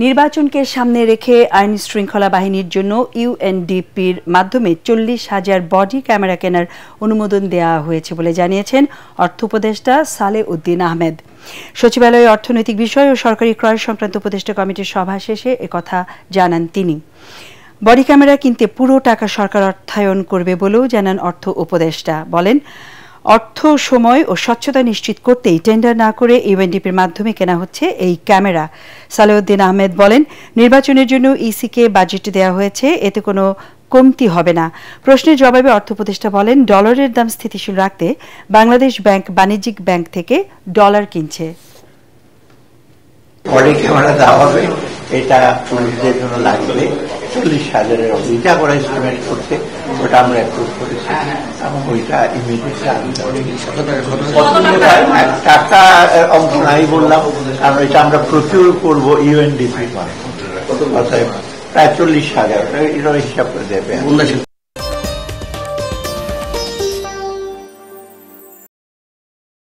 নির্বাচনকে সামনে রেখে আইন শৃঙ্খলা বাহিনীর জন্য ইউএনডিপির মাধ্যমে 40,000 বডি ক্যামেরা কেনার অনুমোদন দেওয়া হয়েছে বলে জানিয়েছেন অর্থ উপদেষ্টা সালেউদ্দিন আহমেদ। সচিবালয়ে অর্থনৈতিক বিষয় ও সরকারি ক্রয় সংক্রান্ত উপদেষ্টা কমিটির সভা শেষে একথা জানান তিনি। বডি ক্যামেরা কিনতে পুরো টাকা সরকার অর্থায়ন করবে বলেও জানান অর্থ উপদেষ্টা। বলেন, অর্থ, সময় ও স্বচ্ছতা নিশ্চিত করতেই টেন্ডার না করে ইউএনডিপির মাধ্যমে কেনা হচ্ছে এই ক্যামেরা। সালেউদ্দিন আহমেদ বলেন, নির্বাচনের জন্য ইসিকে বাজেট দেওয়া হয়েছে, এতে কোনো কমতি হবে না। প্রশ্নের জবাবে অর্থ উপদেষ্টা বলেন, ডলারের দাম স্থিতিশীল রাখতে বাংলাদেশ ব্যাংক বাণিজ্যিক ব্যাংক থেকে ডলার কিনছে। বডি ক্যামেরা দেওয়া হবে, এটা পুলিশদের জন্য লাগবে 40,000-এর ওইটা করা এস্টিমেট করছে, ওটা আমরা অ্যাপ্রুভ করেছি এবং ওইটা টাকা অঙ্ক নাই বললাম, কারণ এটা আমরা প্রচুর করবো ইউএনডিপি, অর্থাৎ প্রায় 40,000 এটা হিসাব করে দেবে।